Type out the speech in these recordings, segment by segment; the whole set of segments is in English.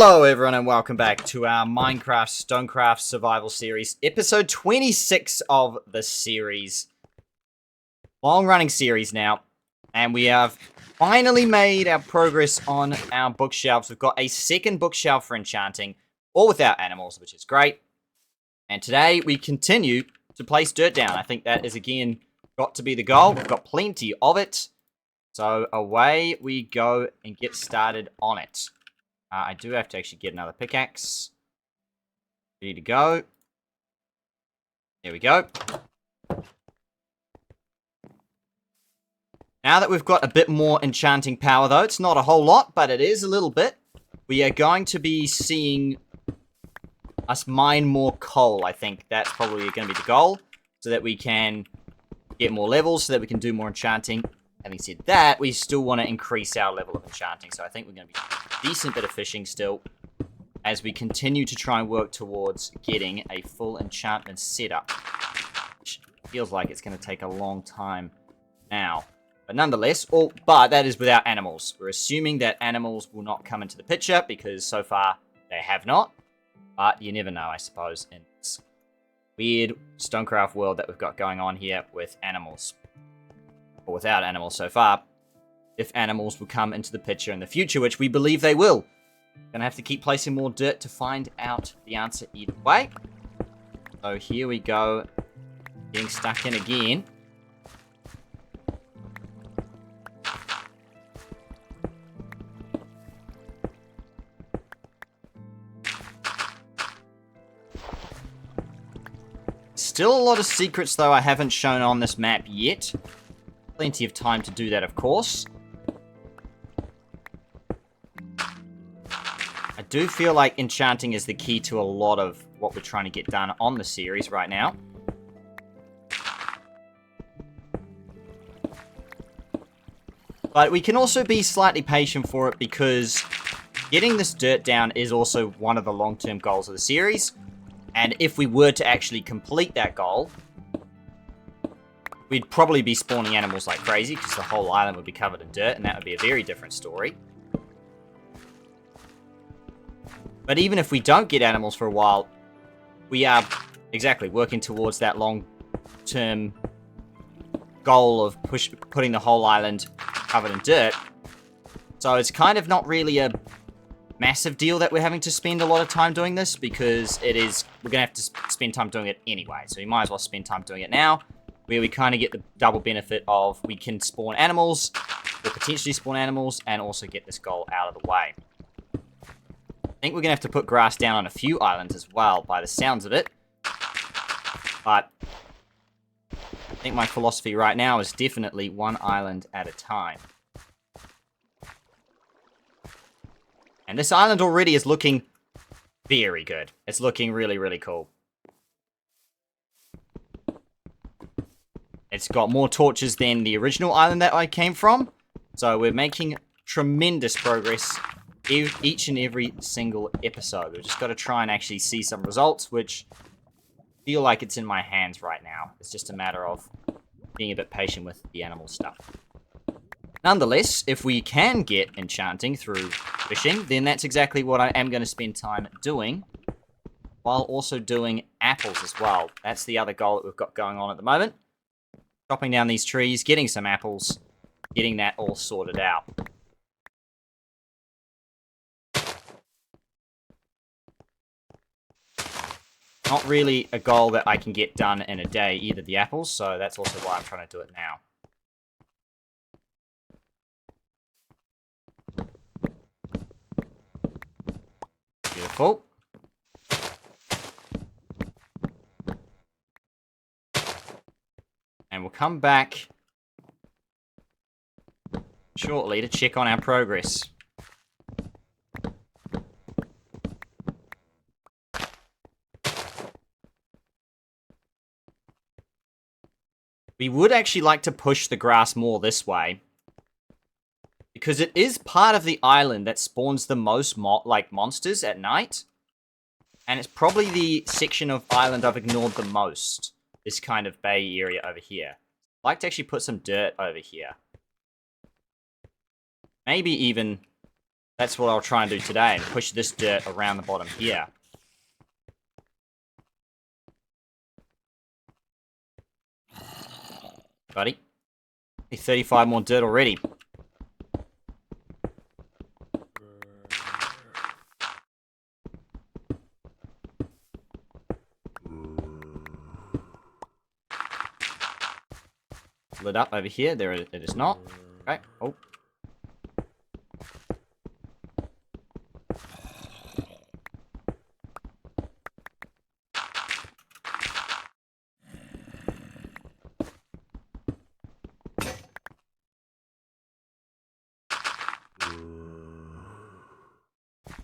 Hello everyone and welcome back to our Minecraft Stonecraft Survival Series, episode 26 of the series. Long running series now, and we have finally made our progress on our bookshelves. We've got a second bookshelf for enchanting, all without animals, which is great. And today we continue to place dirt down. I think that is again got to be the goal. We've got plenty of it. So away we go and get started on it. I do have to actually get another pickaxe. Ready to go. There we go. Now that we've got a bit more enchanting power, though, it's not a whole lot, but it is a little bit. We are going to be seeing us mine more coal. I think that's probably going to be the goal, so that we can get more levels, so that we can do more enchanting. Having said that, we still want to increase our level of enchanting, so I think we're going to be a decent bit of fishing still, as we continue to try and work towards getting a full enchantment setup, which feels like it's going to take a long time now. But nonetheless, but that is without animals. We're assuming that animals will not come into the picture, because so far they have not, but you never know, I suppose, in this weird Stonecraft world that we've got going on here with animals. Or without animals so far, if animals will come into the picture in the future, which we believe they will. Gonna have to keep placing more dirt to find out the answer either way. So here we go, getting stuck in again. Still a lot of secrets, though, I haven't shown on this map yet. Plenty of time to do that, of course. I do feel like enchanting is the key to a lot of what we're trying to get done on the series right now. But we can also be slightly patient for it, because getting this dirt down is also one of the long-term goals of the series. And if we were to actually complete that goal, we'd probably be spawning animals like crazy, because the whole island would be covered in dirt, and that would be a very different story. But even if we don't get animals for a while, we are exactly working towards that long-term goal of putting the whole island covered in dirt. So it's kind of not really a massive deal that we're having to spend a lot of time doing this, because we're going to have to spend time doing it anyway. So we might as well spend time doing it now, where we kind of get the double benefit of we can spawn animals, or potentially spawn animals, and also get this goal out of the way. I think we're going to have to put grass down on a few islands as well, by the sounds of it. But I think my philosophy right now is definitely one island at a time. And this island already is looking very good. It's looking really, really cool. It's got more torches than the original island that I came from. So we're making tremendous progress each and every single episode. We've just got to try and actually see some results, which feel like it's in my hands right now. It's just a matter of being a bit patient with the animal stuff. Nonetheless, if we can get enchanting through fishing, then that's exactly what I am going to spend time doing, while also doing apples as well. That's the other goal that we've got going on at the moment. Chopping down these trees, getting some apples, getting that all sorted out. Not really a goal that I can get done in a day, either, the apples, so that's also why I'm trying to do it now. Beautiful. And we'll come back shortly to check on our progress. We would actually like to push the grass more this way, because it is part of the island that spawns the most monsters at night. And it's probably the section of island I've ignored the most. This kind of bay area over here. I'd like to actually put some dirt over here. Maybe even That's what I'll try and do today, and push this dirt around the bottom here. Buddy. 35 more dirt already. Lit up over here. There it is not. Okay. Oh.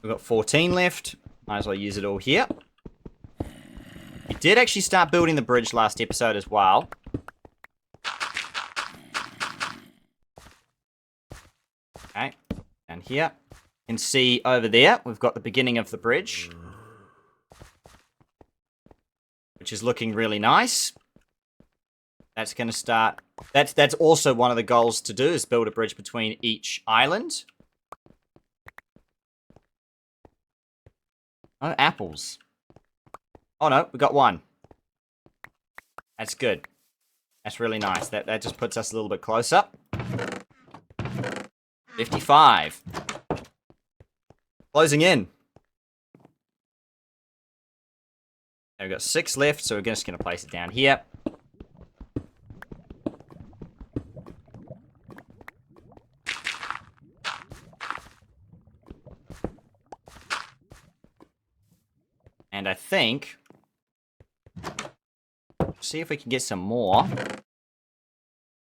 We've got 14 left. Might as well use it all here. We did actually start building the bridge last episode as well. Okay, down here. You can see over there, we've got the beginning of the bridge. Which is looking really nice. That's going to start... That's also one of the goals to do, is build a bridge between each island. Oh, apples. Oh no, we got one. That's good. That's really nice. That just puts us a little bit closer. 55. Closing in. Okay, we've got 6 left, so we're just going to place it down here. And I think... see if we can get some more.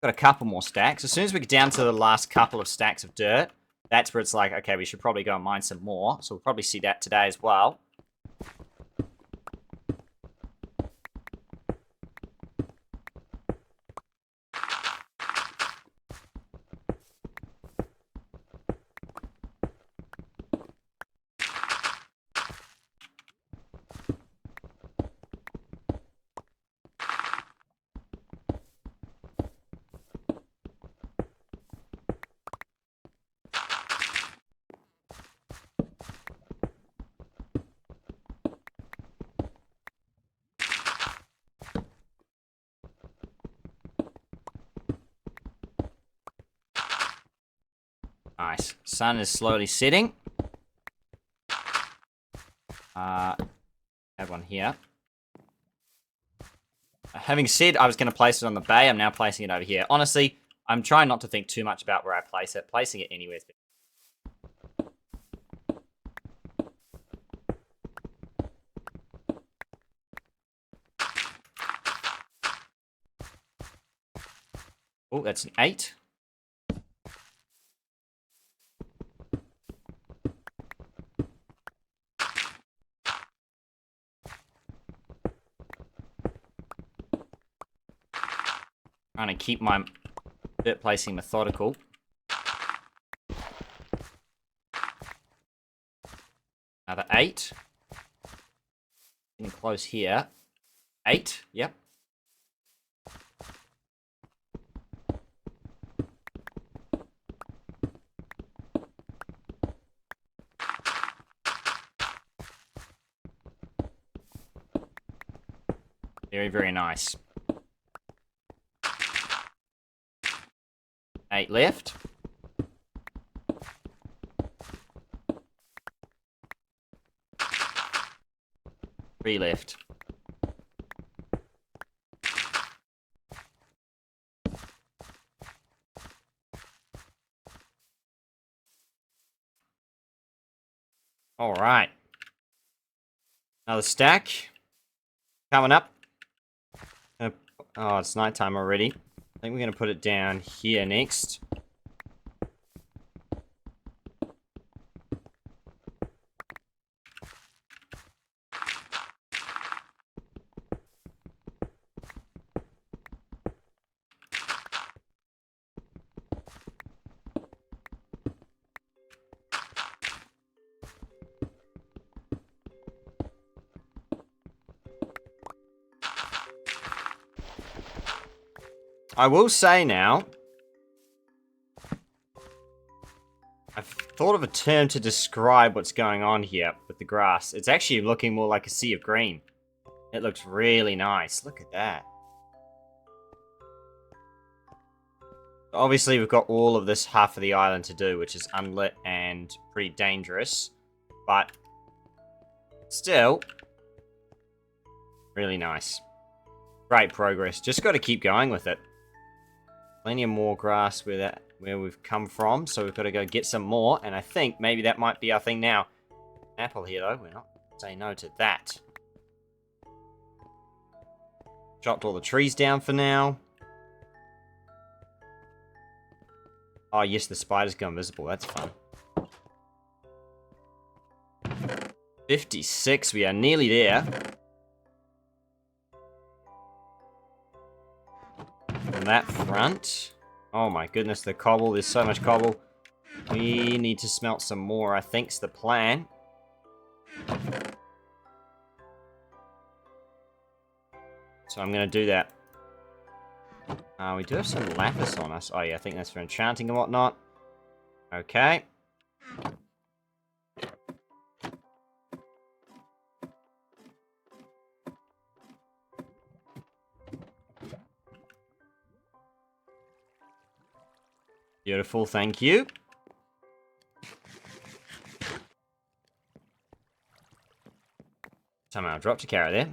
Got a couple more stacks. As soon as we get down to the last couple of stacks of dirt, that's where it's like, okay, we should probably go and mine some more. So we'll probably see that today as well. Nice. Sun is slowly setting. Have one here. Having said I was going to place it on the bay, I'm now placing it over here. Honestly, I'm trying not to think too much about where I place it. Placing it anywhere is better. Oh, that's an 8. Trying to keep my dirt placing methodical. Another 8. Getting close here. 8, yep. Very, very nice. 8 left. Three left. All right. Another stack. Coming up. Oh, it's nighttime already. I think we're going to put it down here next. I will say now, thought of a term to describe what's going on here with the grass. It's actually looking more like a sea of green. It looks really nice. Look at that. Obviously, we've got all of this half of the island to do, which is unlit and pretty dangerous. But still, really nice. Great progress. Just got to keep going with it. Plenty of more grass where we've come from, so we've got to go get some more. And I think maybe that might be our thing now. Apple here, though. We're not saying no to that. Chopped all the trees down for now. Oh, yes, the spider's gone visible. That's fun. 56. We are nearly there. On that front. Oh, my goodness, the cobble. There's so much cobble. We need to smelt some more, I think's the plan. So I'm going to do that. We do have some lapis on us. Oh yeah, I think that's for enchanting and whatnot. Okay. Beautiful, thank you. Somehow dropped a carrot there.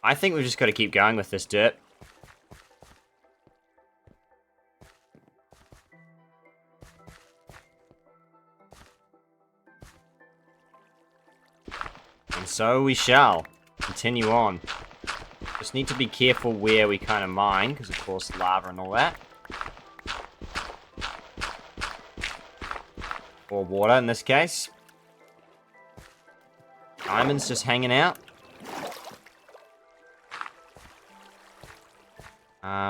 I think we've just got to keep going with this dirt. And so we shall. Continue on. Just need to be careful where we kind of mine, because of course lava and all that. Or water in this case. Diamonds just hanging out.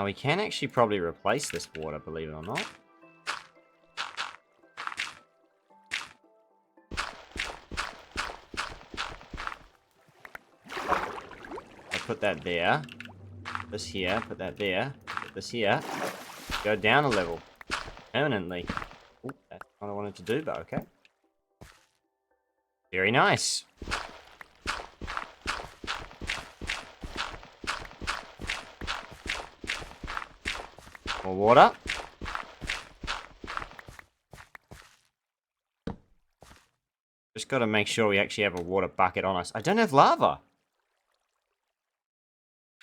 We can actually probably replace this water, believe it or not. I'll put that there. This here, put that there. Put this here. Go down a level. Permanently. Ooh, that's what I wanted to do, but okay. Very nice. More water. Just got to make sure we actually have a water bucket on us. I don't have lava.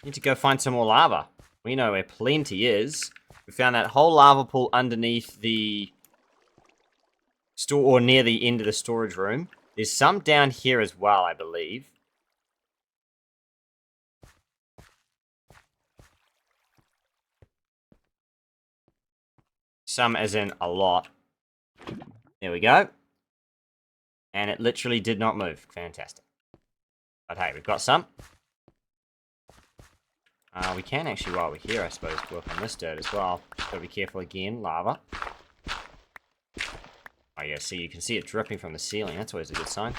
Need to go find some more lava. We know where plenty is. We found that whole lava pool underneath the store, or near the end of the storage room. There's some down here as well, I believe. Some as in a lot. There we go. And it literally did not move. Fantastic. But hey, we've got some. We can actually, while we're here, I suppose, work on this dirt as well. Gotta be careful again. Lava. Oh yeah, see, you can see it dripping from the ceiling. That's always a good sign.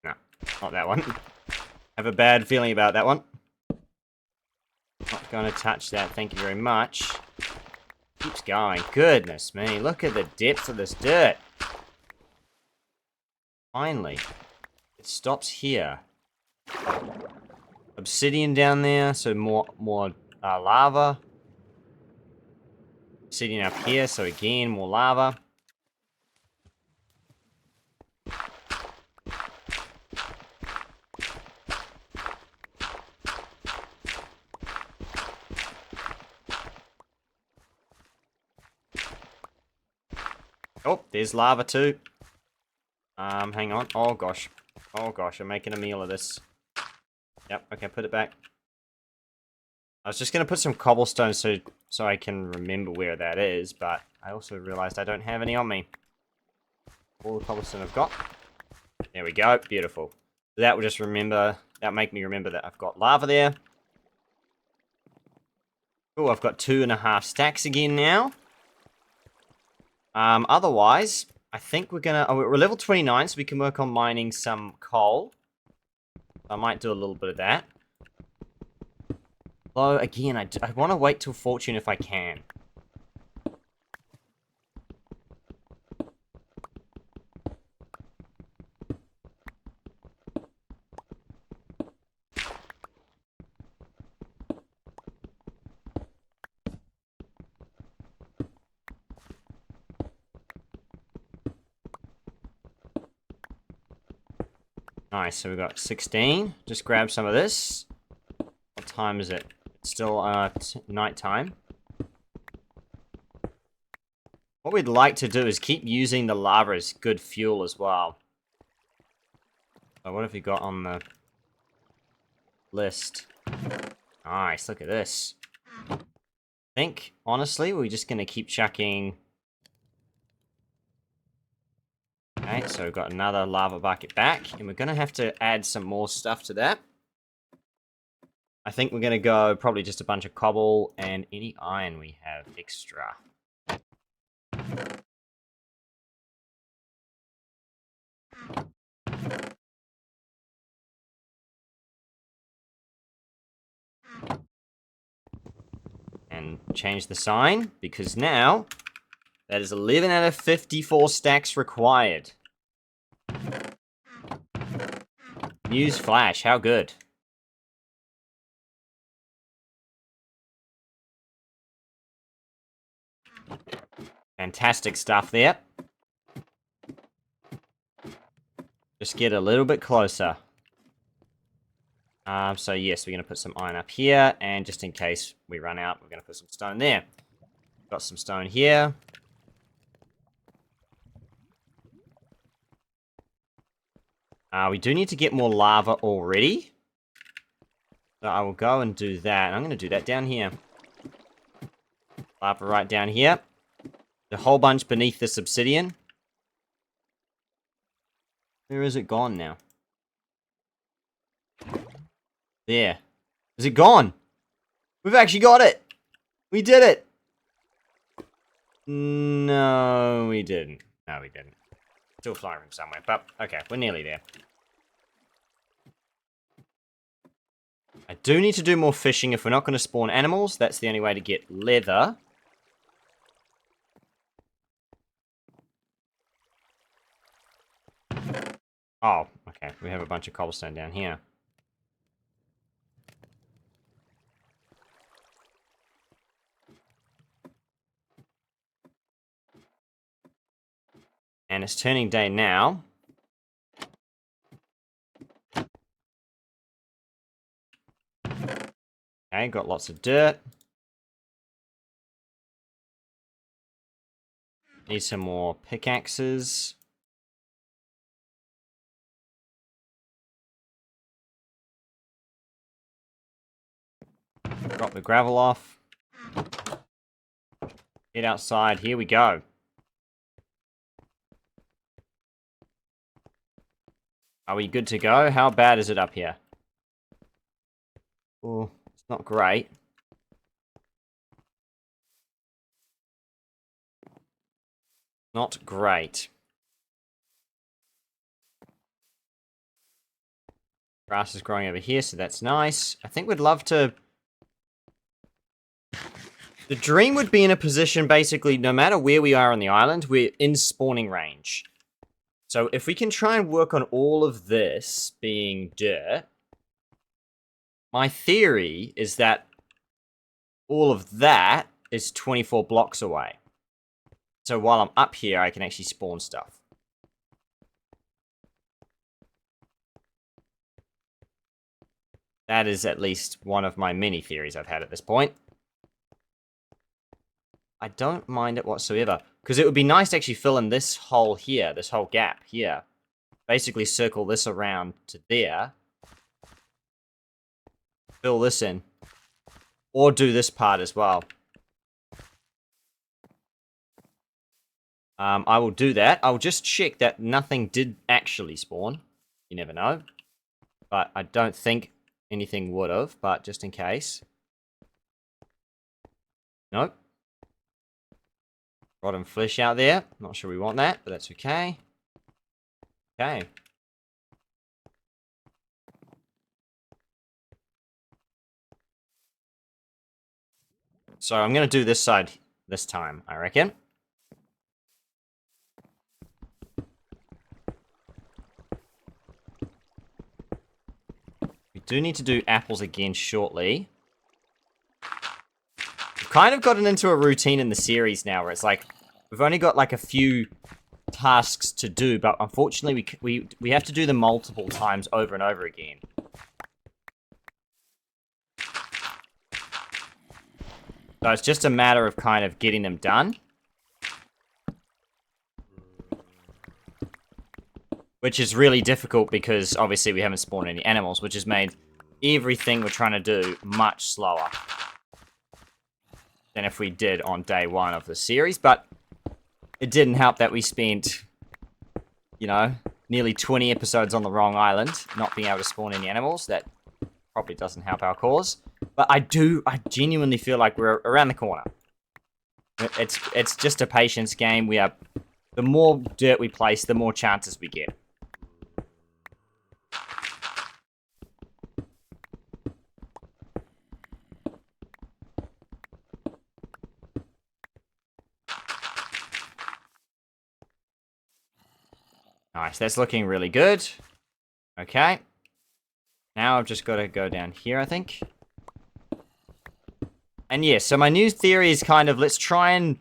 No, not that one. Have a bad feeling about that one. Not going to touch that, thank you very much. Keeps going. Goodness me, look at the depth of this dirt. Finally. It stops here. Obsidian down there, so more lava. Obsidian up here, so again, more lava. Oh, there's lava too. Hang on. Oh gosh. Oh gosh, I'm making a meal of this. Yep, okay, put it back. I was just gonna put some cobblestone so I can remember where that is, but I also realized I don't have any on me. All the cobblestone I've got. There we go, beautiful. That will just remember, that'll make me remember that I've got lava there. Oh, I've got 2.5 stacks again now. Otherwise, I think we're gonna... Oh, we're level 29, so we can work on mining some coal. I might do a little bit of that. Though, again, I want to wait till fortune if I can. Nice, so we've got 16. Just grab some of this. What time is it? It's still night time. What we'd like to do is keep using the lava as good fuel as well. So what have we got on the list? Nice, look at this. I think, honestly, we're just going to keep chucking... Okay, so we've got another lava bucket back, and we're going to have to add some more stuff to that. I think we're going to go probably just a bunch of cobble and any iron we have extra. And change the sign, because now that is 11 out of 54 stacks required. News flash, how good. Fantastic stuff there. Just get a little bit closer. So yes, we're going to put some iron up here, and just in case we run out, we're going to put some stone there. Got some stone here. We do need to get more lava already. So I will go and do that. And I'm going to do that down here. Lava right down here. A whole bunch beneath this obsidian. Where is it gone now? There. Is it gone? We've actually got it! We did it! No, we didn't. No, we didn't. Still flying from somewhere, but okay, we're nearly there. I do need to do more fishing if we're not going to spawn animals. That's the only way to get leather. Oh, okay. We have a bunch of cobblestone down here. And it's turning day now. Okay, got lots of dirt. Need some more pickaxes. Drop the gravel off. Get outside. Here we go. Are we good to go? How bad is it up here? Oh, it's not great. Not great. Grass is growing over here, so that's nice. I think we'd love to... The dream would be in a position, basically, no matter where we are on the island, we're in spawning range. So if we can try and work on all of this being dirt, my theory is that all of that is 24 blocks away. So while I'm up here, I can actually spawn stuff. That is at least one of my many theories I've had at this point. I don't mind it whatsoever. Because it would be nice to actually fill in this hole here, this whole gap here. Basically circle this around to there. Fill this in. Or do this part as well. I will do that. I'll just check that nothing did actually spawn. You never know. But I don't think anything would have, but just in case. Nope. Rotten flesh out there. Not sure we want that, but that's okay. Okay. So I'm going to do this side this time, I reckon. We do need to do apples again shortly. We've kind of gotten into a routine in the series now where it's like, we've only got like a few tasks to do, but unfortunately we have to do them multiple times over and over again. So it's just a matter of kind of getting them done. Which is really difficult because obviously we haven't spawned any animals, which has made everything we're trying to do much slower than if we did on day one of the series. But it didn't help that we spent, you know, nearly 20 episodes on the wrong island, not being able to spawn any animals. That probably doesn't help our cause. But I genuinely feel like we're around the corner. It's just a patience game. The more dirt we place, the more chances we get. Nice, that's looking really good. Okay. Now I've just got to go down here, I think. And yeah, so my new theory is kind of, let's try and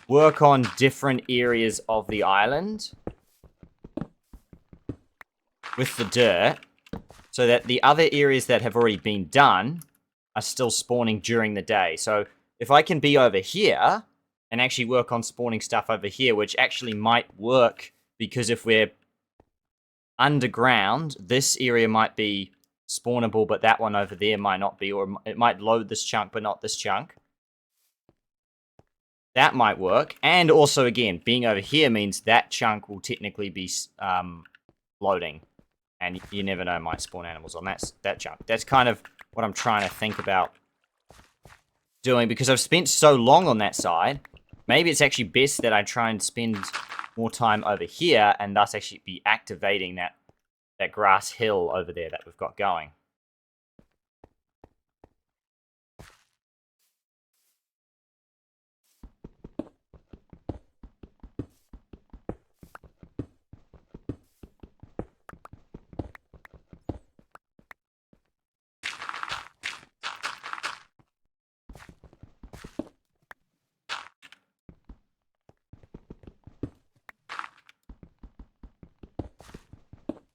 work on different areas of the island with the dirt, so that the other areas that have already been done are still spawning during the day. So if I can be over here and actually work on spawning stuff over here, which actually might work, because if we're underground, this area might be spawnable, but that one over there might not be, or it might load this chunk, but not this chunk. That might work. And also, again, being over here means that chunk will technically be loading. And you never know, might spawn animals on that chunk. That's kind of what I'm trying to think about doing, because I've spent so long on that side. Maybe it's actually best that I try and spend more time over here, and thus actually be activating that grass hill over there that we've got going.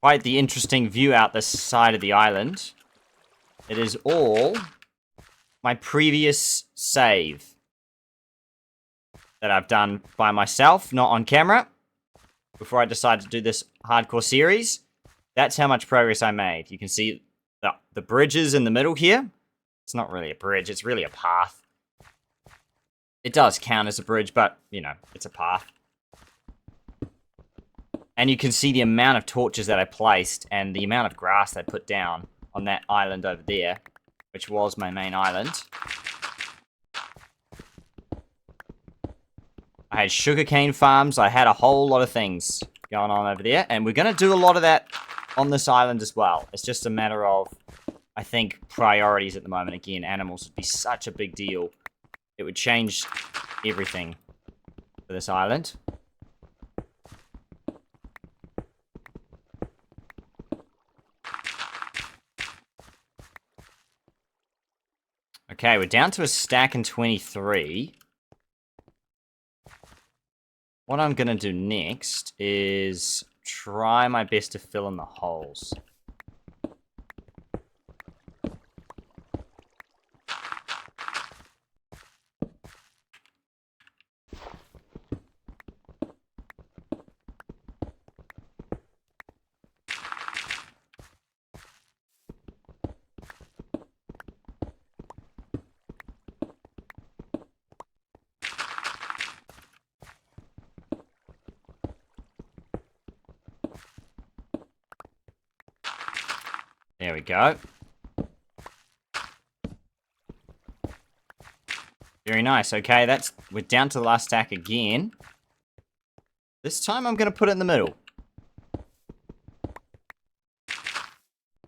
Quite the interesting view out this side of the island. It is all my previous save that I've done by myself, not on camera, before I decided to do this hardcore series. That's how much progress I made. You can see the bridges in the middle here. It's not really a bridge, it's really a path. It does count as a bridge, but, you know, it's a path. And you can see the amount of torches that I placed and the amount of grass I put down on that island over there, which was my main island. I had sugarcane farms, I had a whole lot of things going on over there, and we're going to do a lot of that on this island as well. It's just a matter of, I think, priorities at the moment. Again, animals would be such a big deal. It would change everything for this island. Okay, we're down to a stack in 23. What I'm going to do next is try my best to fill in the holes. There we go. Very nice. Okay, we're down to the last stack again. This time I'm going to put it in the middle.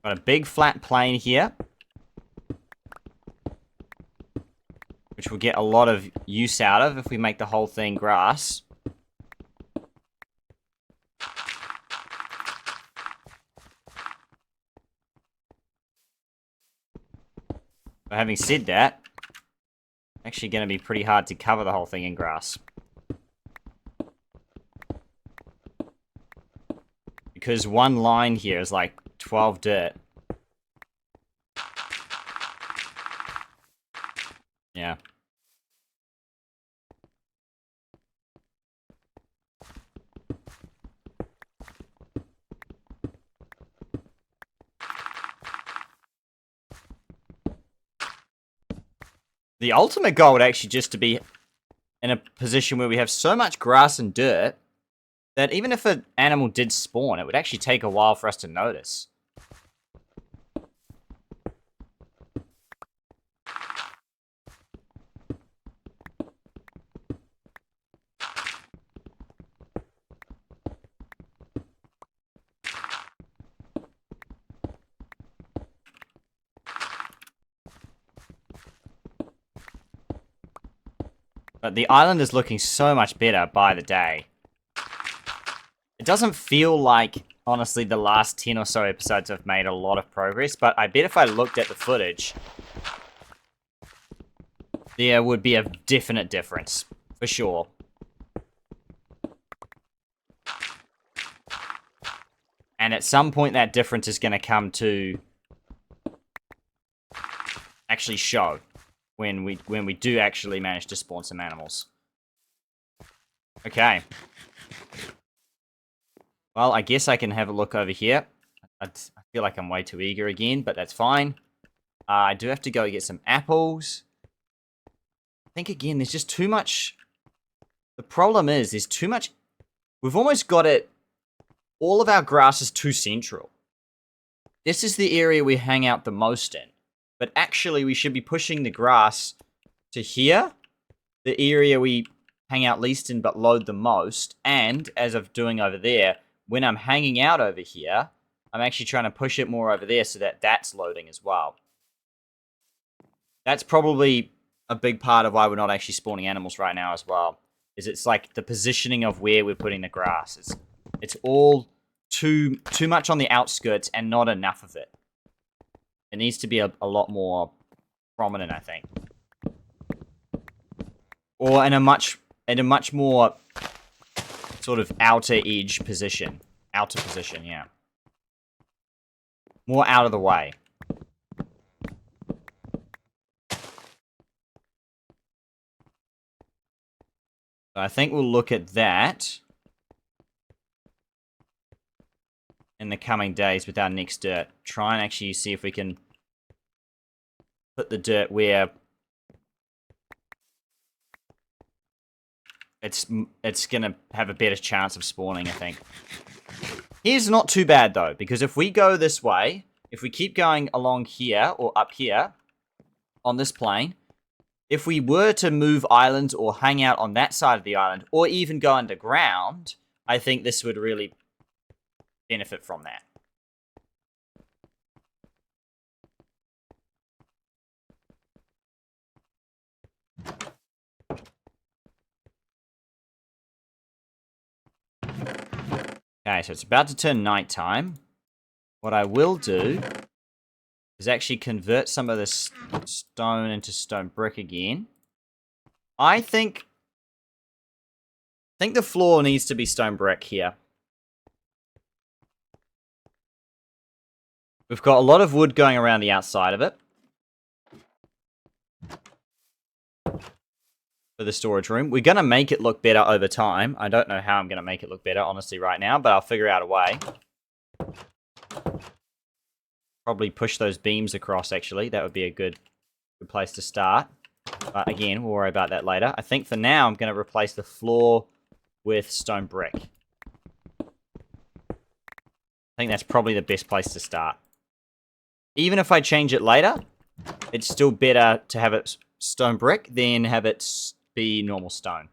Got a big flat plane here, which we'll get a lot of use out of if we make the whole thing grass. But having said that, actually going to be pretty hard to cover the whole thing in grass. Because one line here is like 12 dirt. Yeah. The ultimate goal would actually just to be in a position where we have so much grass and dirt that even if an animal did spawn, it would actually take a while for us to notice. But the island is looking so much better by the day. It doesn't feel like, honestly, the last 10 or so episodes have made a lot of progress, but I bet if I looked at the footage, there would be a definite difference, for sure. And at some point that difference is going to come to actually show when we do actually manage to spawn some animals. Okay. Well, I guess I can have a look over here. I feel like I'm way too eager again, but that's fine. I do have to go get some apples. I think, again, there's just too much... The problem is, there's too much... We've almost got it... All of our grass is too central. This is the area we hang out the most in. But actually, we should be pushing the grass to here. The area we hang out least in but load the most. And, as I'm doing over there, when I'm hanging out over here, I'm actually trying to push it more over there so that that's loading as well. That's probably a big part of why we're not actually spawning animals right now as well. Is it's like the positioning of where we're putting the grass. It's all too much on the outskirts and not enough of it. It needs to be a lot more prominent, I think. Or in a much more sort of outer edge position. Outer position, yeah. More out of the way. So I think we'll look at that in the coming days with our next dirt. Try and actually see if we can put the dirt where it's going to have a better chance of spawning, I think. Here's not too bad, though, because if we go this way, if we keep going along here or up here on this plane, if we were to move islands or hang out on that side of the island or even go underground, I think this would really benefit from that. Okay, so it's about to turn nighttime. What I will do is actually convert some of this stone into stone brick again. I think the floor needs to be stone brick here. We've got a lot of wood going around the outside of it for the storage room. We're going to make it look better over time. I don't know how I'm going to make it look better, honestly, right now, but I'll figure out a way. Probably push those beams across, actually. That would be a good place to start. But again, we'll worry about that later. I think for now, I'm going to replace the floor with stone brick. I think that's probably the best place to start. Even if I change it later, it's still better to have it stone brick, then have it be normal stone.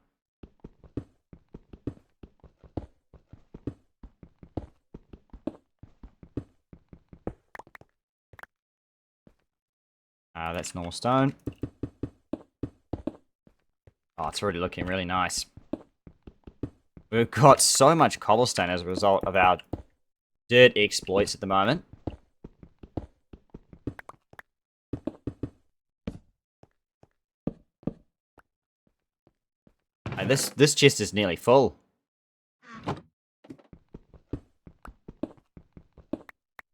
That's normal stone. Oh, it's already looking really nice. We've got so much cobblestone as a result of our dirt exploits at the moment. This chest is nearly full.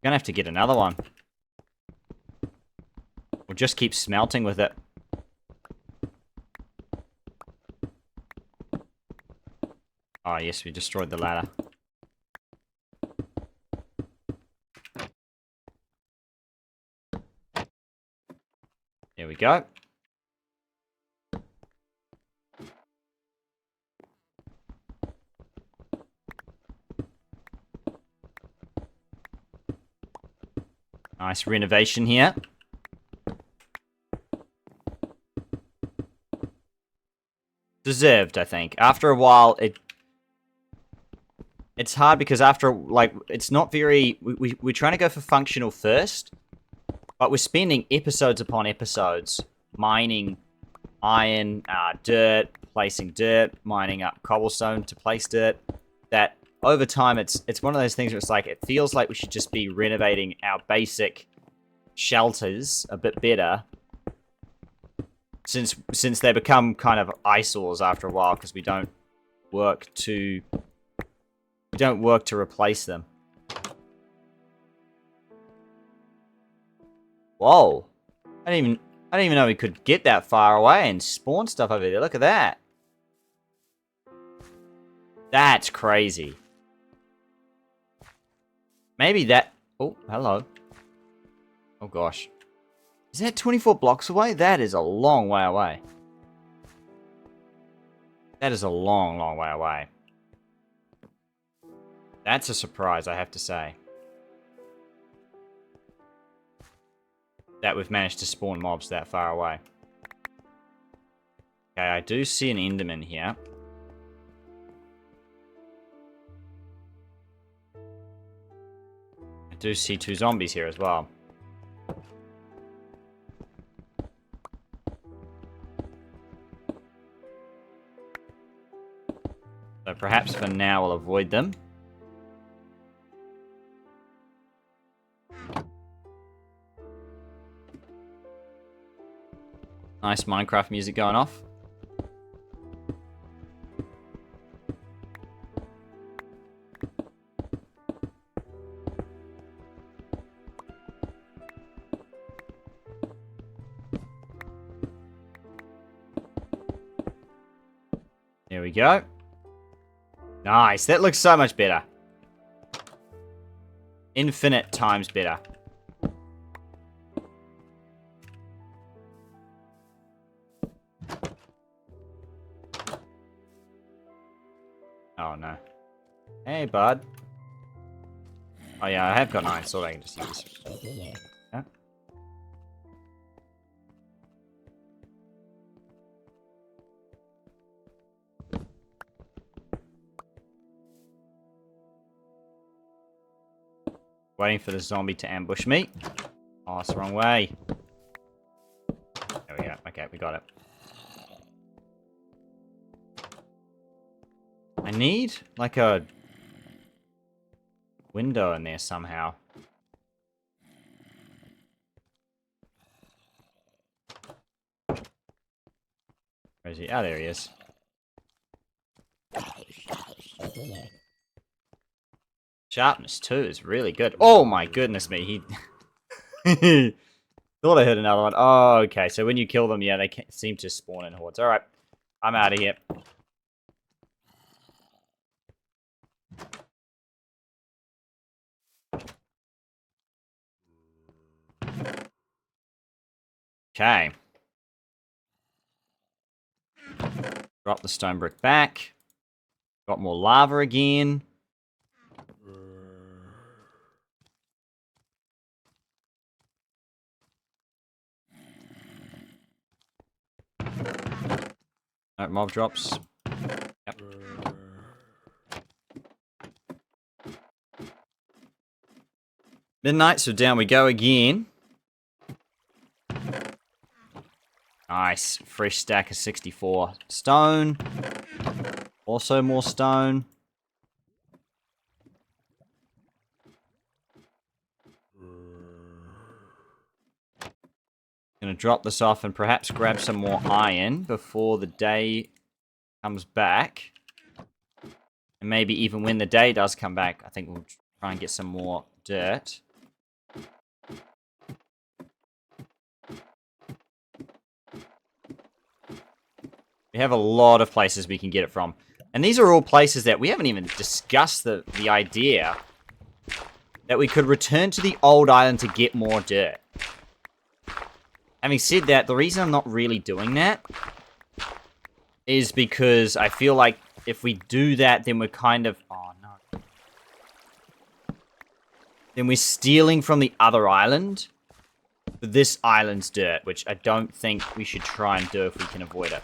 Gonna have to get another one. We'll just keep smelting with it. Oh yes, we destroyed the ladder. There we go. Nice renovation here. Deserved, I think. After a while, it's hard because after, like, it's not very... We're trying to go for functional first, but we're spending episodes upon episodes mining iron, dirt, placing dirt, mining up cobblestone to place dirt, that over time it's one of those things where it's like, it feels like we should just be renovating our basic shelters a bit better, since they become kind of eyesores after a while because we don't work to replace them. Whoa. I didn't even know we could get that far away and spawn stuff over there. Look at that. That's crazy. Maybe that... Oh, hello. Oh, gosh. Is that 24 blocks away? That is a long way away. That is a long, long way away. That's a surprise, I have to say. That we've managed to spawn mobs that far away. Okay, I do see an Enderman here. I do see 2 zombies here as well. So perhaps for now we'll avoid them. Nice Minecraft music going off. There we go. Nice, that looks so much better. Infinite times better. Oh no. Hey, bud. Oh yeah, I have got an iron sword I can just use. Yeah. Waiting for the zombie to ambush me. Oh, it's the wrong way. There we go. Okay, we got it. I need, like, a window in there somehow. Where is he? Oh, there he is. Sharpness 2 is really good. Oh my goodness me, he... Thought I heard another one. Oh, okay, so when you kill them, yeah, they seem to spawn in hordes. Alright, I'm out of here. Okay. Drop the stone brick back. Got more lava again. No mob drops. Yep. Midnight, so down we go again. Nice. Fresh stack of 64 stone. Also more stone. Gonna drop this off and perhaps grab some more iron before the day comes back. And maybe even when the day does come back, I think we'll try and get some more dirt. We have a lot of places we can get it from. And these are all places that we haven't even discussed the idea that we could return to the old island to get more dirt. Having said that, the reason I'm not really doing that is because I feel like if we do that, then we're kind of... Oh, no. Then we're stealing from the other island for this island's dirt, which I don't think we should try and do if we can avoid it.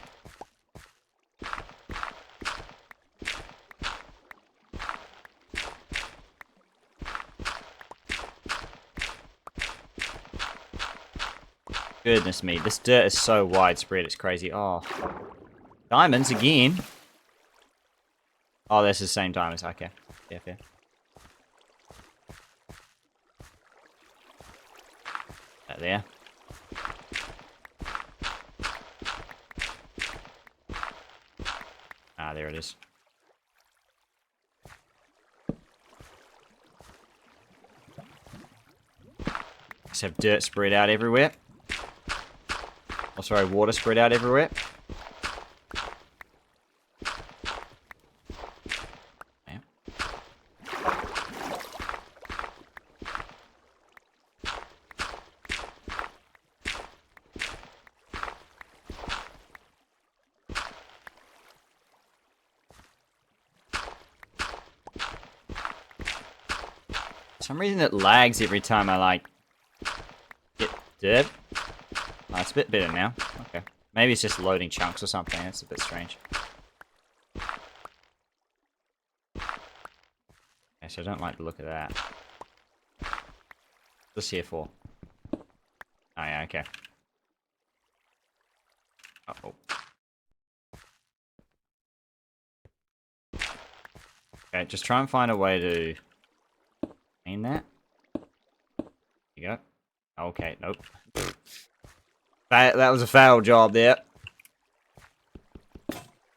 Goodness me, this dirt is so widespread, it's crazy. Oh. Diamonds again. Oh, that's the same diamonds. Okay. Yeah, fair. That there. Ah, there it is. Just have dirt spread out everywhere. Oh, sorry, water spread out everywhere. Yeah. For some reason it lags every time I, like, get dirt. Oh, it's a bit better now. Okay. Maybe it's just loading chunks or something. That's a bit strange. Okay, so I don't like the look of that. What's this here for? Oh, yeah, okay. Uh-oh. Okay, just try and find a way to clean that. There you go. Okay, nope. That was a fail job there.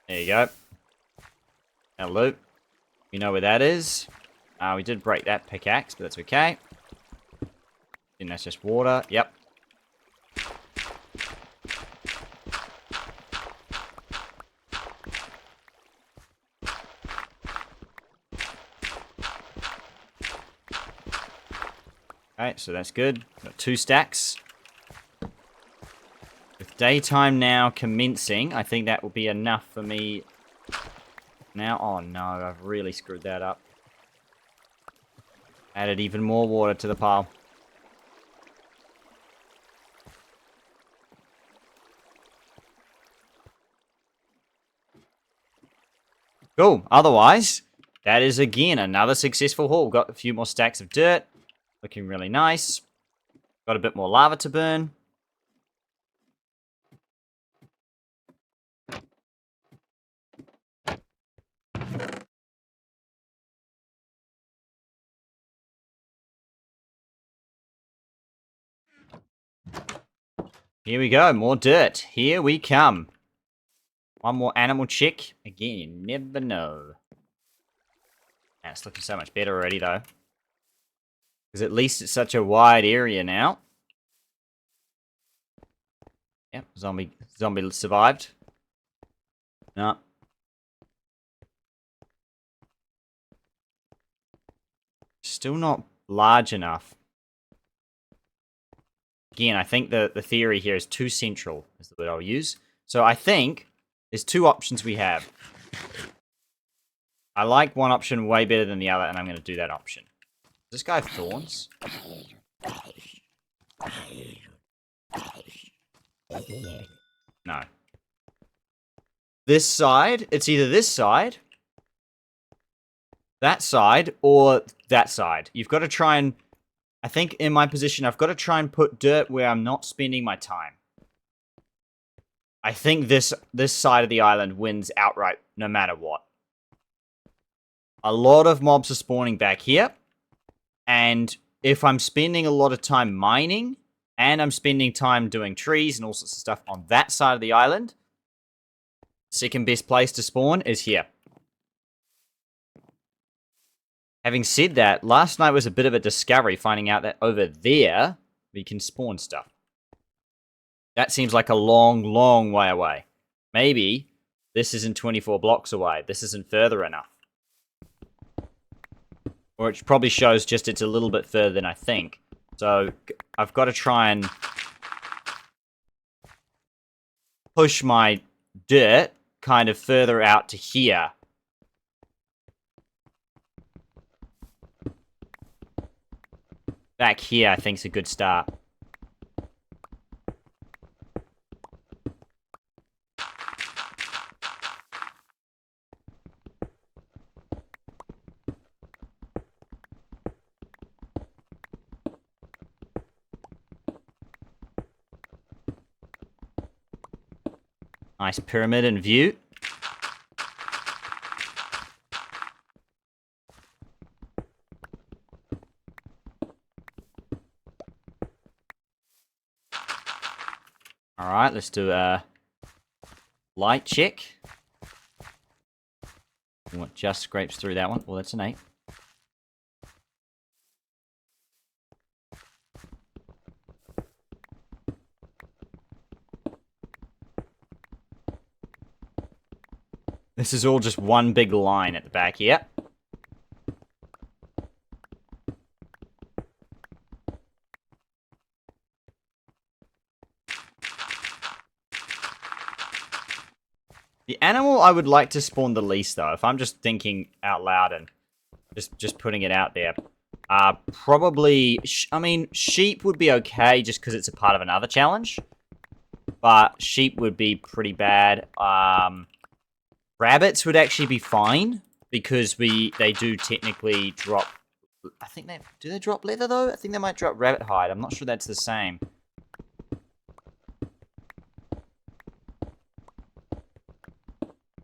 There you go. Now loop. You know where that is. We did break that pickaxe, but that's okay. Then that's just water. Yep. Okay, so that's good. Got 2 stacks. With daytime now commencing, I think that will be enough for me. Now, oh no, I've really screwed that up. Added even more water to the pile. Cool. Otherwise, that is again another successful haul. Got a few more stacks of dirt. Looking really nice. Got a bit more lava to burn. Here we go. More dirt. Here we come. One more animal check. Again, you never know. Man, it's looking so much better already, though. Because at least it's such a wide area now. Yep, zombie survived. No. Still not large enough. Again, I think the theory here is too central, is the word I'll use. So I think there's 2 options we have. I like one option way better than the other, and I'm going to do that option. Does this guy have thorns? No. this side. It's either this side, that side, or that side. You've got to try and... I think in my position, I've got to try and put dirt where I'm not spending my time. I think this side of the island wins outright, no matter what. A lot of mobs are spawning back here. And if I'm spending a lot of time mining, and I'm spending time doing trees and all sorts of stuff on that side of the island, second best place to spawn is here. Having said that, last night was a bit of a discovery, finding out that over there, we can spawn stuff. That seems like a long, long way away. Maybe this isn't 24 blocks away. This isn't further enough. Or it probably shows just it's a little bit further than I think. So I've got to try and push my dirt kind of further out to here. Back here, I think, is a good start. Nice pyramid in view. Alright, let's do a light check. What just scrapes through that one? Well, that's an 8. This is all just one big line at the back here. The animal I would like to spawn the least, though, if I'm just thinking out loud and just putting it out there, probably, I mean, sheep would be okay just because it's a part of another challenge, but sheep would be pretty bad. Rabbits would actually be fine because they do technically drop. I think do they drop leather though? I think they might drop rabbit hide. I'm not sure that's the same.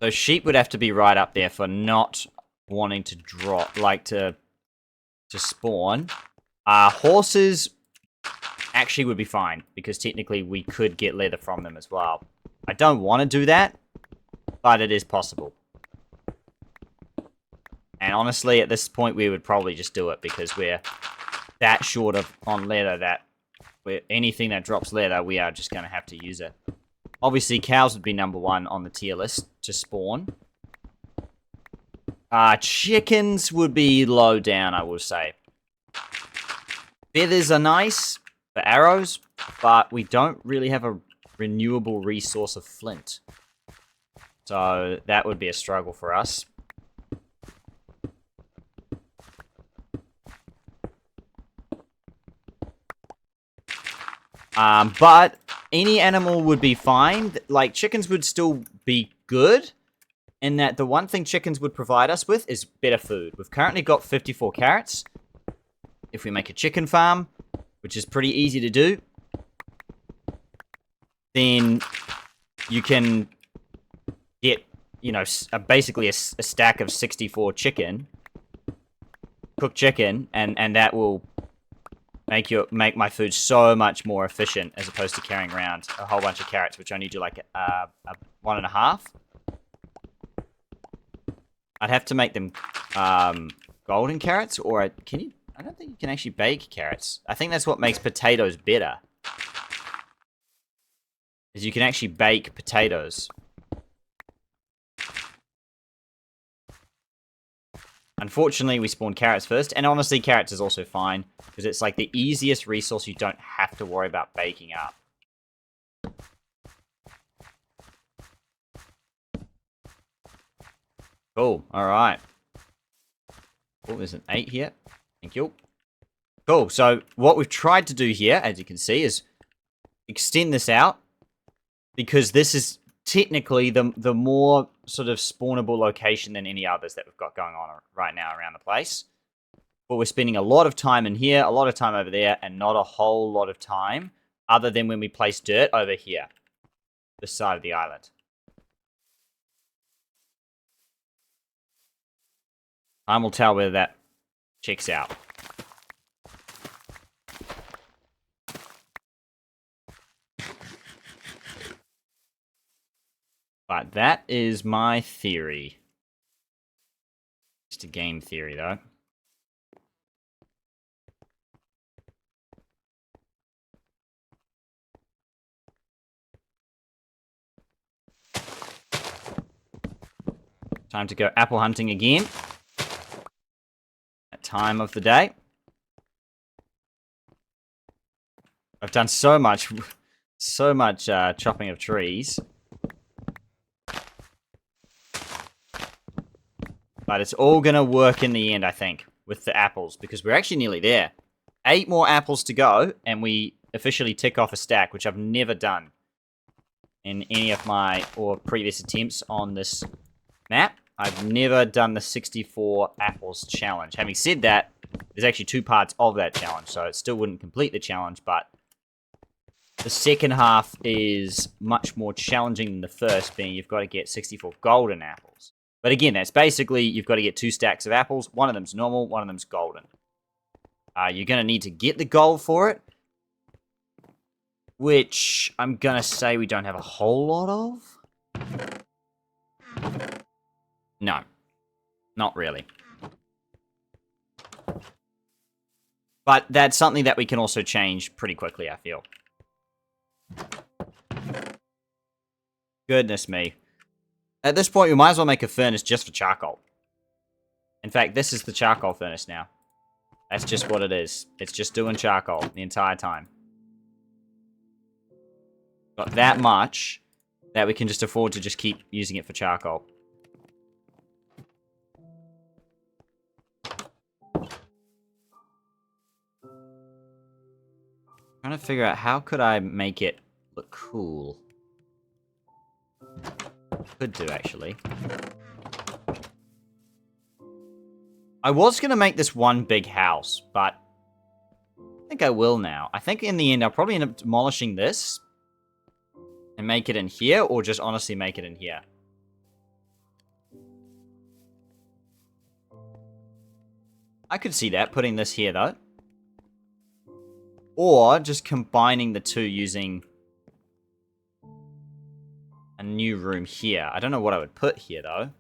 So sheep would have to be right up there for not wanting to drop, like to spawn. Horses actually would be fine because technically we could get leather from them as well. I don't want to do that, but it is possible. And honestly, at this point, we would probably just do it because we're that short on leather that anything that drops leather, we are just going to have to use it. Obviously, cows would be number 1 on the tier list to spawn. Chickens would be low down, I will say. Feathers are nice for arrows, but we don't really have a renewable resource of flint. So that would be a struggle for us. But any animal would be fine. Like, chickens would still be good, in that the one thing chickens would provide us with is better food. We've currently got 54 carrots. If we make a chicken farm, which is pretty easy to do, then you can get, you know, basically a stack of 64 cooked chicken, and that will make my food so much more efficient as opposed to carrying around a whole bunch of carrots, which only do like a 1.5. I'd have to make them golden carrots, or I don't think you can actually bake carrots. I think that's what makes potatoes better, is you can actually bake potatoes. Unfortunately, we spawn carrots first, and honestly, carrots is also fine, because it's like the easiest resource you don't have to worry about baking up. Cool, alright. Oh, there's an 8 here. Thank you. Cool, so what we've tried to do here, as you can see, is extend this out, because this is technically the more sort of spawnable location than any others that we've got going on right now around the place. But we're spending a lot of time in here, a lot of time over there, and not a whole lot of time other than when we place dirt over here, this side of the island. Time will tell whether that checks out. But that is my theory. Just a game theory, though. Time to go apple hunting again. That time of the day. I've done so much chopping of trees. But it's all going to work in the end, I think, with the apples, because we're actually nearly there. 8 more apples to go, and we officially tick off a stack, which I've never done in any of my previous attempts on this map. I've never done the 64 apples challenge. Having said that, there's actually 2 parts of that challenge, so it still wouldn't complete the challenge, but the second half is much more challenging than the first, being you've got to get 64 golden apples. But again, that's basically, you've got to get 2 stacks of apples. One of them's normal, one of them's golden. You're going to need to get the gold for it, which I'm going to say we don't have a whole lot of. No, not really. But that's something that we can also change pretty quickly, I feel. Goodness me. At this point, we might as well make a furnace just for charcoal. In fact, this is the charcoal furnace now. That's just what it is. It's just doing charcoal the entire time. Got that much that we can just afford to just keep using it for charcoal. Trying to figure out how could I make it look cool. Could do, actually. I was going to make this one big house, but I think I will now. I think in the end, I'll probably end up demolishing this and make it in here, or just honestly make it in here. I could see that, putting this here, though. Or just combining the two using a new room here. I don't know what I would put here, though.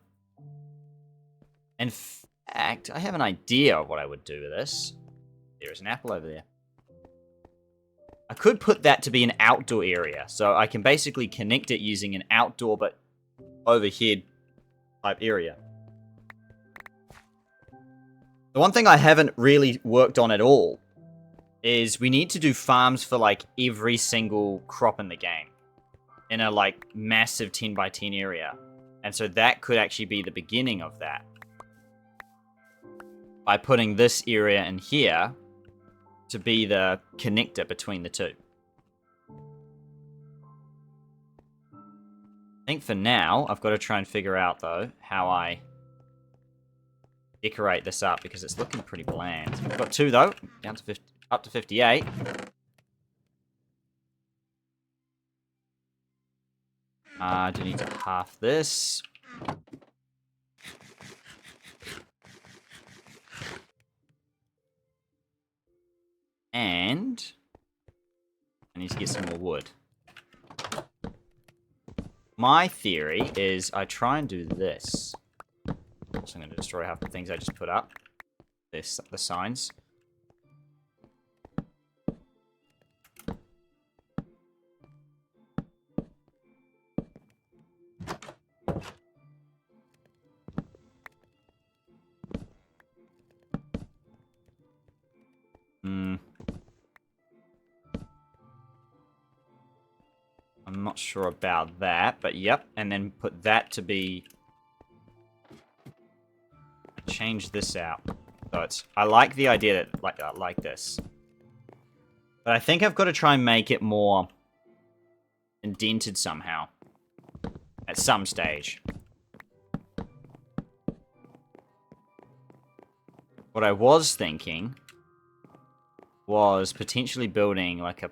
In fact, I have an idea of what I would do with this. There's an apple over there. I could put that to be an outdoor area. So I can basically connect it using an outdoor but overhead type area. The one thing I haven't really worked on at all is we need to do farms for like every single crop in the game. In a like massive 10 by 10 area. And so that could actually be the beginning of that. By putting this area in here to be the connector between the two. I think for now, I've got to try and figure out though how I decorate this up because it's looking pretty bland. We've got 2 though, down to 50, up to 58. I do need to half this. And I need to get some more wood. My theory is I try and do this. So I'm going to destroy half the things I just put up. The signs. I'm not sure about that, but yep. And then put that to be... Change this out. So it's... I like the idea that like this. But I think I've got to try and make it more indented somehow. At some stage. What I was thinking was potentially building like a...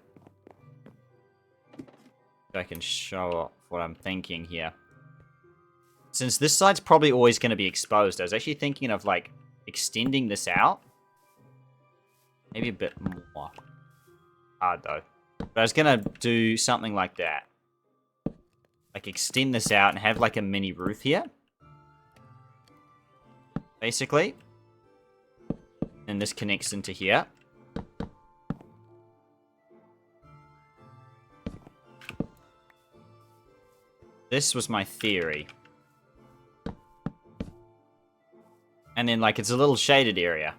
I can show off what I'm thinking here. Since this side's probably always going to be exposed, I was actually thinking of like extending this out. Maybe a bit more. Hard though. But I was going to do something like that. Like extend this out and have like a mini roof here. Basically. And this connects into here. This was my theory. And then like it's a little shaded area.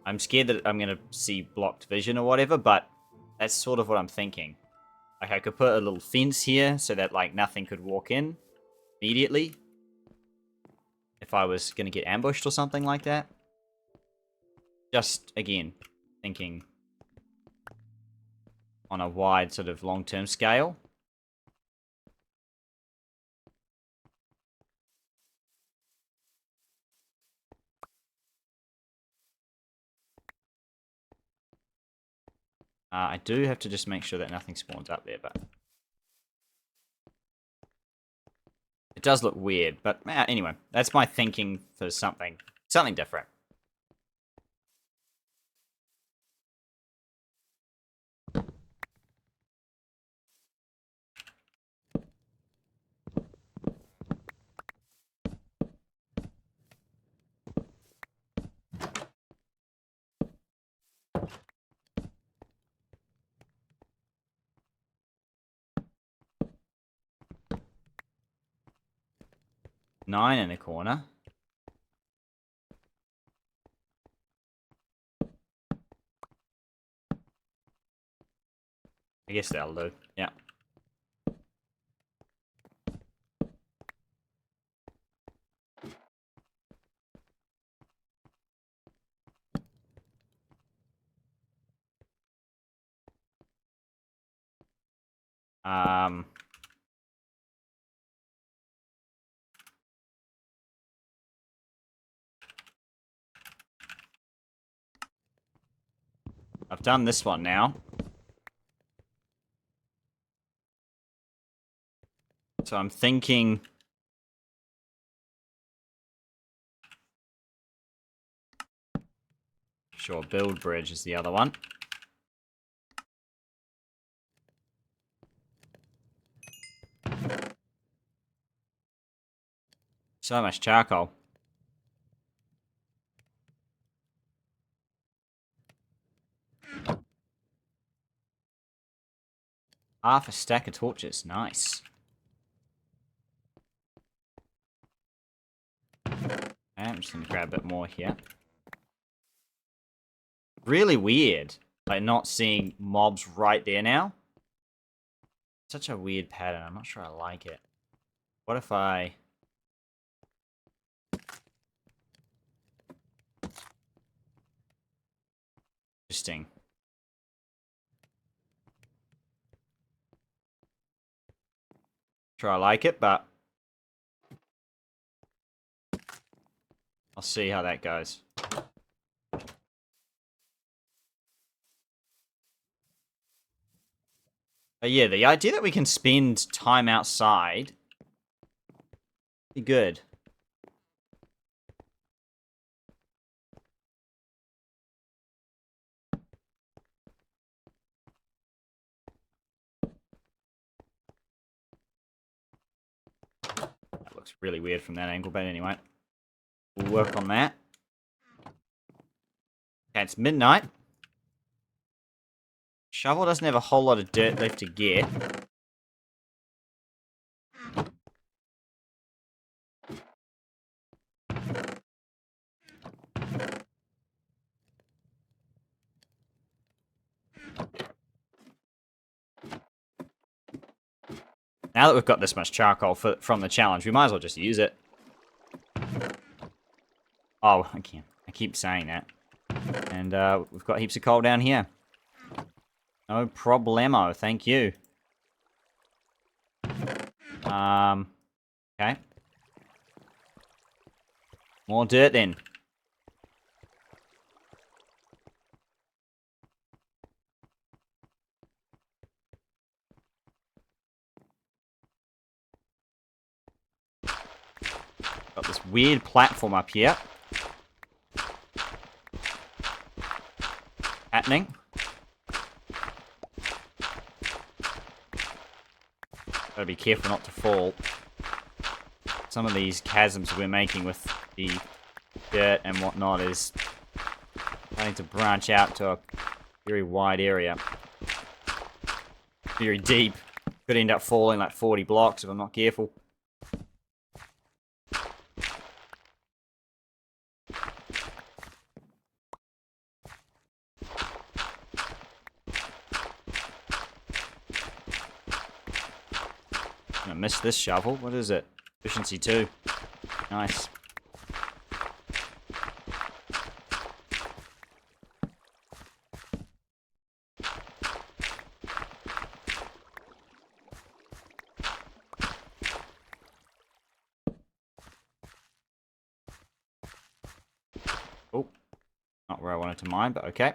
I'm scared that I'm going to see blocked vision or whatever, but that's sort of what I'm thinking. Like I could put a little fence here so that like nothing could walk in immediately. If I was going to get ambushed or something like that. Just, again, thinking on a wide sort of long-term scale. I do have to just make sure that nothing spawns up there, but... It does look weird, but anyway, that's my thinking for something different. Nine in the corner. I guess that'll do. Yeah. I've done this one now. So I'm thinking... Sure, build bridge is the other one. So much charcoal. Half a stack of torches. Nice. Okay, I'm just going to grab a bit more here. Really weird. Like, not seeing mobs right there now. Such a weird pattern. I'm not sure I like it. What if I... Interesting. Sure I like it, but... I'll see how that goes. But yeah, the idea that we can spend time outside... be good. That looks really weird from that angle, but anyway. We'll work on that. Okay, it's midnight. Shovel doesn't have a whole lot of dirt left to get. Now that we've got this much charcoal from the challenge, we might as well just use it. Oh, I keep saying that. And we've got heaps of coal down here. No problemo, thank you. Okay. More dirt then. Got this weird platform up here. Happening. Gotta be careful not to fall. Some of these chasms we're making with the dirt and whatnot is starting to branch out to a very wide area. Very deep. Could end up falling like 40 blocks if I'm not careful. I missed this shovel. What is it? Efficiency 2. Nice. Oh, not where I wanted to mine, but okay.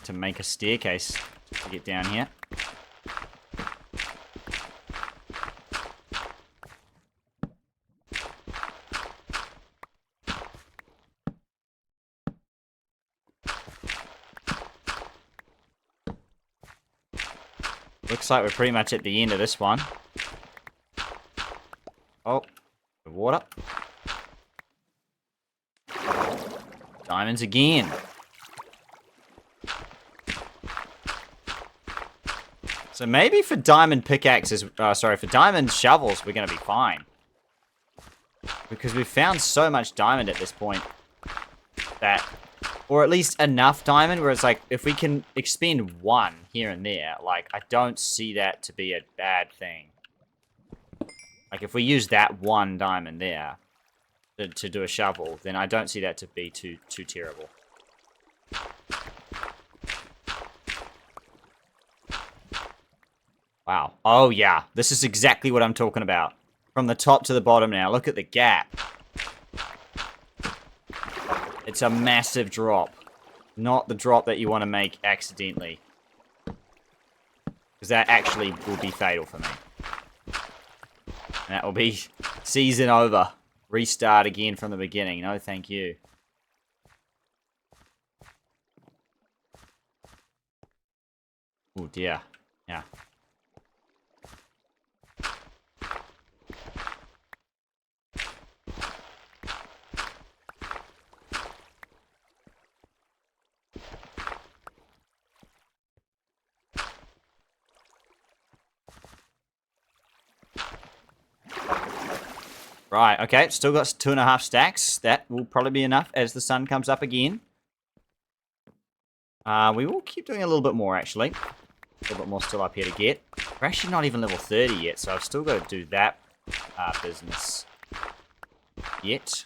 To make a staircase to get down here. Looks like we're pretty much at the end of this one. Oh, the water. Diamonds again. So maybe for diamond pickaxes, for diamond shovels, we're going to be fine. Because we've found so much diamond at this point that, or at least enough diamond where it's like, if we can expend one here and there, like, I don't see that to be a bad thing. Like, if we use that one diamond there to do a shovel, then I don't see that to be too terrible. Wow. Oh, yeah. This is exactly what I'm talking about. From the top to the bottom now. Look at the gap. It's a massive drop. Not the drop that you want to make accidentally. Because that actually will be fatal for me. And that will be season over. Restart again from the beginning. No, thank you. Oh, dear. Yeah. Right, okay, still got 2.5 stacks. That will probably be enough as the sun comes up again. We will keep doing a little bit more, actually. A little bit more still up here to get. We're actually not even level 30 yet, so I've still got to do that business yet.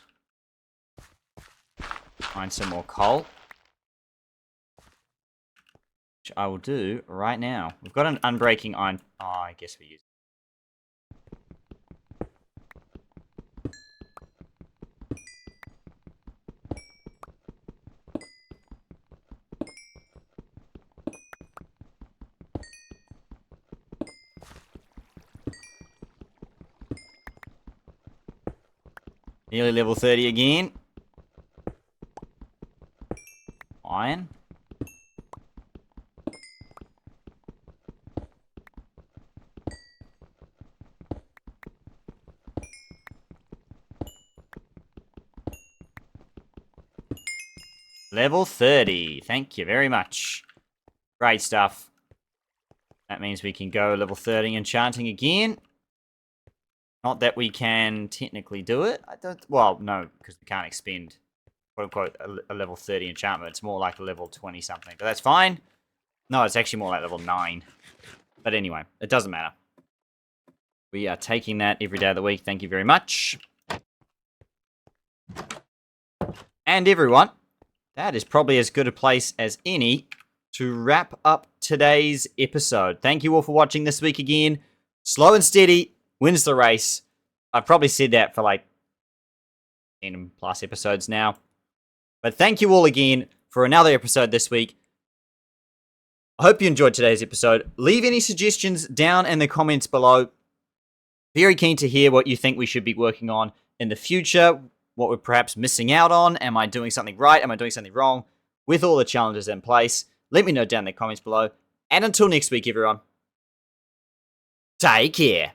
Find some more coal. Which I will do right now. We've got an unbreaking iron... Oh, I guess we use... Nearly level 30 again. Iron. Level 30. Thank you very much. Great stuff. That means we can go level 30 enchanting again. Not that we can technically do it. I don't... Well, no, because we can't expend, quote-unquote, a level 30 enchantment. It's more like a level 20-something. But that's fine. No, it's actually more like level 9. But anyway, it doesn't matter. We are taking that every day of the week. Thank you very much. And everyone, that is probably as good a place as any to wrap up today's episode. Thank you all for watching this week again. Slow and steady wins the race. I've probably said that for like 10 plus episodes now. But thank you all again for another episode this week. I hope you enjoyed today's episode. Leave any suggestions down in the comments below. Very keen to hear what you think we should be working on in the future. What we're perhaps missing out on. Am I doing something right? Am I doing something wrong? With all the challenges in place, let me know down in the comments below. And until next week, everyone, take care.